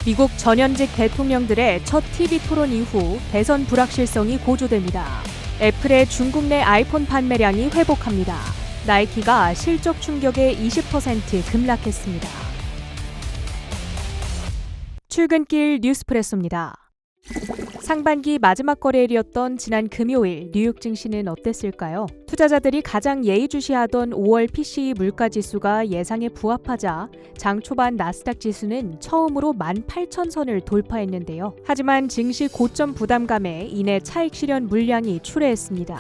미국 전현직 대통령들의 첫 TV 토론 이후 대선 불확실성이 고조됩니다. 애플의 중국 내 아이폰 판매량이 회복합니다. 나이키가 실적 충격에 20% 급락했습니다. 출근길 뉴스프레소입니다. 상반기 마지막 거래일이었던 지난 금요일 뉴욕 증시는 어땠을까요? 투자자들이 가장 예의주시하던 5월 PCE 물가지수가 예상에 부합하자 장 초반 나스닥 지수는 처음으로 18,000선을 돌파했는데요. 하지만 증시 고점 부담감에 이내 차익 실현 물량이 출회했습니다.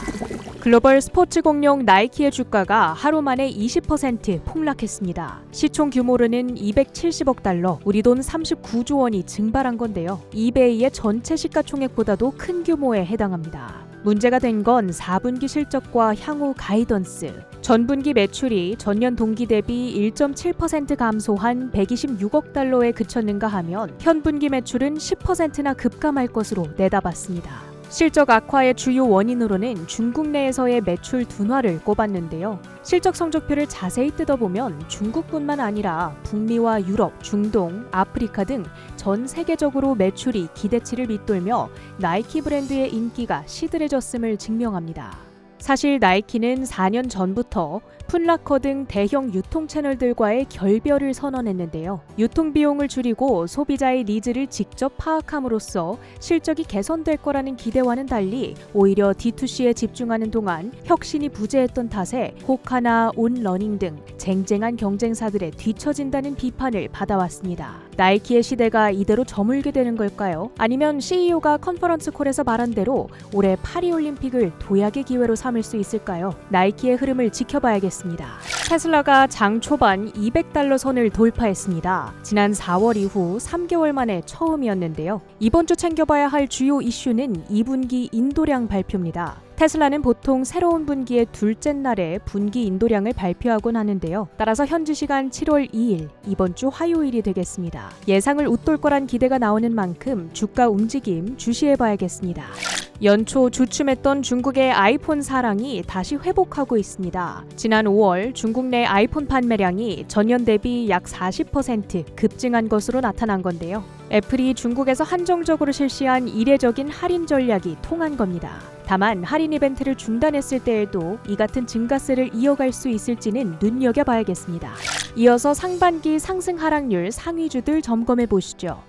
글로벌 스포츠 공룡 나이키의 주가가 하루 만에 20% 폭락했습니다. 시총 규모로는 270억 달러, 우리 돈 39조 원이 증발한 건데요. 이베이의 전체 시가총액보다도 큰 규모에 해당합니다. 문제가 된 건 4분기 실적과 향후 가이던스. 전분기 매출이 전년 동기 대비 1.7% 감소한 126억 달러에 그쳤는가 하면 현분기 매출은 10%나 급감할 것으로 내다봤습니다. 실적 악화의 주요 원인으로는 중국 내에서의 매출 둔화를 꼽았는데요. 실적 성적표를 자세히 뜯어보면 중국뿐만 아니라 북미와 유럽, 중동, 아프리카 등 전 세계적으로 매출이 기대치를 밑돌며 나이키 브랜드의 인기가 시들해졌음을 증명합니다. 사실 나이키는 4년 전부터 풋라커 등 대형 유통 채널들과의 결별을 선언했는데요. 유통비용을 줄이고 소비자의 니즈를 직접 파악함으로써 실적이 개선될 거라는 기대와는 달리 오히려 D2C에 집중하는 동안 혁신이 부재했던 탓에 호카나 온러닝 등 쟁쟁한 경쟁사들에 뒤처진다는 비판을 받아왔습니다. 나이키의 시대가 이대로 저물게 되는 걸까요? 아니면 CEO가 컨퍼런스 콜에서 말한 대로 올해 파리올림픽을 도약의 기회로 삼을 수 있을까요? 나이키의 흐름을 지켜봐야겠습니다. 테슬라가 장 초반 200달러 선을 돌파했습니다. 지난 4월 이후 3개월 만에 처음이었는데요. 이번 주 챙겨봐야 할 주요 이슈는 2분기 인도량 발표입니다. 테슬라는 보통 새로운 분기의 둘째 날에 분기 인도량을 발표하곤 하는데요. 따라서 현지 시간 7월 2일, 이번 주 화요일이 되겠습니다. 예상을 웃돌 거란 기대가 나오는 만큼 주가 움직임 주시해봐야겠습니다. 연초 주춤했던 중국의 아이폰 사랑이 다시 회복하고 있습니다. 지난 5월 중국 내 아이폰 판매량이 전년 대비 약 40% 급증한 것으로 나타난 건데요. 애플이 중국에서 한정적으로 실시한 이례적인 할인 전략이 통한 겁니다. 다만 할인 이벤트를 중단했을 때에도 이 같은 증가세를 이어갈 수 있을지는 눈여겨봐야겠습니다. 이어서 상반기 상승 하락률 상위주들 점검해 보시죠.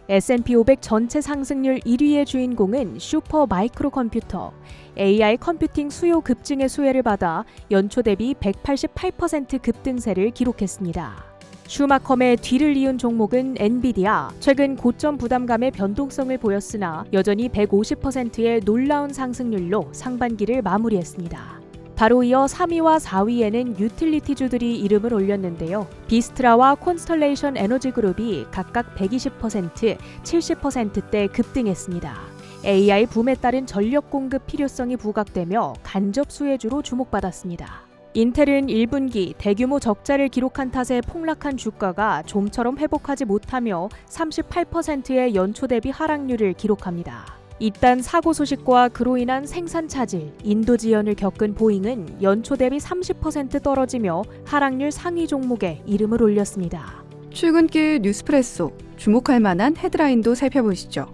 S&P 500 전체 상승률 1위의 주인공은 슈퍼 마이크로 컴퓨터. AI 컴퓨팅 수요 급증의 수혜를 받아 연초 대비 188% 급등세를 기록했습니다. 슈마컴의 뒤를 이은 종목은 엔비디아. 최근 고점 부담감의 변동성을 보였으나 여전히 150%의 놀라운 상승률로 상반기를 마무리했습니다. 바로 이어 3위와 4위에는 유틸리티주들이 이름을 올렸는데요. 비스트라와 콘스털레이션 에너지그룹이 각각 120%, 70%대 급등했습니다. AI 붐에 따른 전력 공급 필요성이 부각되며 간접 수혜주로 주목받았습니다. 인텔은 1분기 대규모 적자를 기록한 탓에 폭락한 주가가 좀처럼 회복하지 못하며 38%의 연초 대비 하락률을 기록합니다. 이딴 사고 소식과 그로 인한 생산 차질, 인도 지연을 겪은 보잉은 연초 대비 30% 떨어지며 하락률 상위 종목에 이름을 올렸습니다. 출근길 뉴스프레소, 주목할 만한 헤드라인도 살펴보시죠.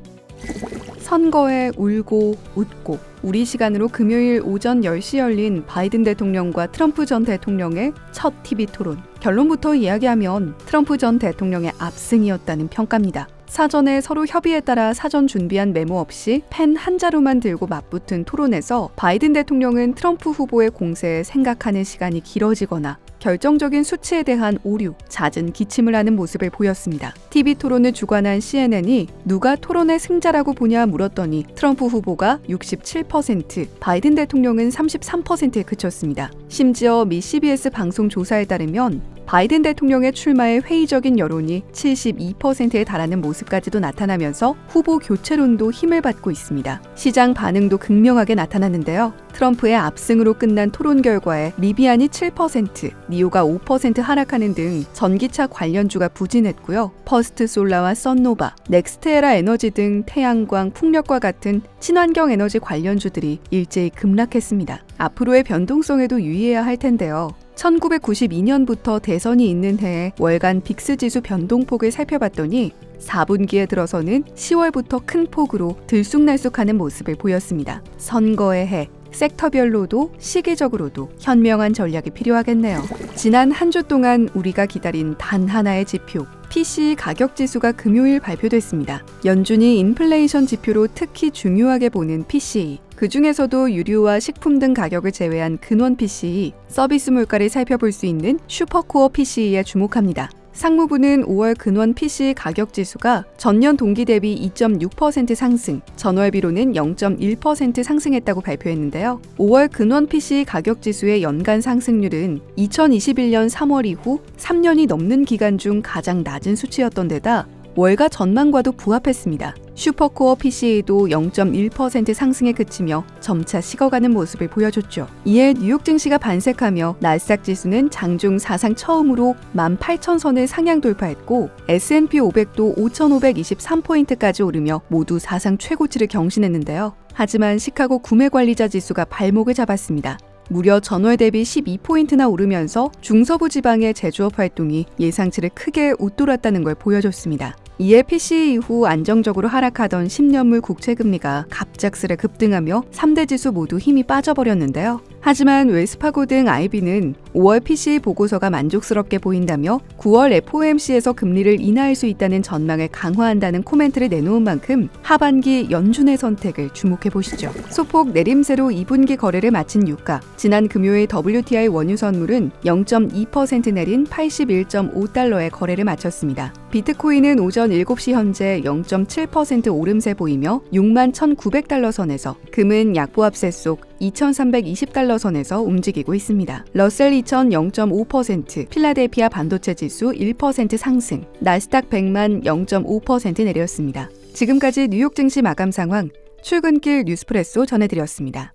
선거에 울고 웃고. 우리 시간으로 금요일 오전 10시 열린 바이든 대통령과 트럼프 전 대통령의 첫 TV 토론. 결론부터 이야기하면 트럼프 전 대통령의 압승이었다는 평가입니다. 사전에 서로 협의에 따라 사전 준비한 메모 없이 펜 한 자루만 들고 맞붙은 토론에서 바이든 대통령은 트럼프 후보의 공세에 생각하는 시간이 길어지거나 결정적인 수치에 대한 오류, 잦은 기침을 하는 모습을 보였습니다. TV 토론을 주관한 CNN이 누가 토론의 승자라고 보냐 물었더니 트럼프 후보가 67%, 바이든 대통령은 33%에 그쳤습니다. 심지어 미 CBS 방송 조사에 따르면 바이든 대통령의 출마에 회의적인 여론이 72%에 달하는 모습까지도 나타나면서 후보 교체론도 힘을 받고 있습니다. 시장 반응도 극명하게 나타났는데요. 트럼프의 압승으로 끝난 토론 결과에 리비안이 7%, 니오가 5% 하락하는 등 전기차 관련주가 부진했고요. 퍼스트솔라와 썬노바, 넥스트에라 에너지 등 태양광, 풍력과 같은 친환경 에너지 관련주들이 일제히 급락했습니다. 앞으로의 변동성에도 유의해야 할 텐데요. 1992년부터 대선이 있는 해에 월간 빅스 지수 변동폭을 살펴봤더니 4분기에 들어서는 10월부터 큰 폭으로 들쑥날쑥하는 모습을 보였습니다. 선거의 해, 섹터별로도 시기적으로도 현명한 전략이 필요하겠네요. 지난 한 주 동안 우리가 기다린 단 하나의 지표, PCE 가격 지수가 금요일 발표됐습니다. 연준이 인플레이션 지표로 특히 중요하게 보는 PCE, 그 중에서도 유류와 식품 등 가격을 제외한 근원 PCE, 서비스 물가를 살펴볼 수 있는 슈퍼코어 PCE에 주목합니다. 상무부는 5월 근원 PCE 가격 지수가 전년 동기 대비 2.6% 상승, 전월비로는 0.1% 상승했다고 발표했는데요. 5월 근원 PCE 가격 지수의 연간 상승률은 2021년 3월 이후 3년이 넘는 기간 중 가장 낮은 수치였던 데다 월가 전망과도 부합했습니다. 슈퍼코어 PCE도 0.1% 상승에 그치며 점차 식어가는 모습을 보여줬죠. 이에 뉴욕 증시가 반색하며 나스닥 지수는 장중 사상 처음으로 18,000선을 상향 돌파했고 S&P 500도 5,523포인트까지 오르며 모두 사상 최고치를 경신했는데요. 하지만 시카고 구매관리자 지수가 발목을 잡았습니다. 무려 전월 대비 12포인트나 오르면서 중서부 지방의 제조업 활동이 예상치를 크게 웃돌았다는 걸 보여줬습니다. 이에 PCE 이후 안정적으로 하락하던 10년물 국채금리가 갑작스레 급등하며 3대 지수 모두 힘이 빠져버렸는데요. 하지만 웰스파고 등 IB는 5월 PCE 보고서가 만족스럽게 보인다며 9월 FOMC에서 금리를 인하할 수 있다는 전망을 강화한다는 코멘트를 내놓은 만큼 하반기 연준의 선택을 주목해보시죠. 소폭 내림세로 2분기 거래를 마친 유가. 지난 금요일 WTI 원유 선물은 0.2% 내린 81.5달러에 거래를 마쳤습니다. 비트코인은 오전 7시 현재 0.7% 오름세 보이며 61,900달러 선에서, 금은 약보합세 속 2,320달러 선에서 움직이고 있습니다. 러셀 2000 0.5%, 필라델피아 반도체 지수 1% 상승, 나스닥 100만 0.5% 내렸습니다. 지금까지 뉴욕 증시 마감 상황, 출근길 뉴스프레소 전해드렸습니다.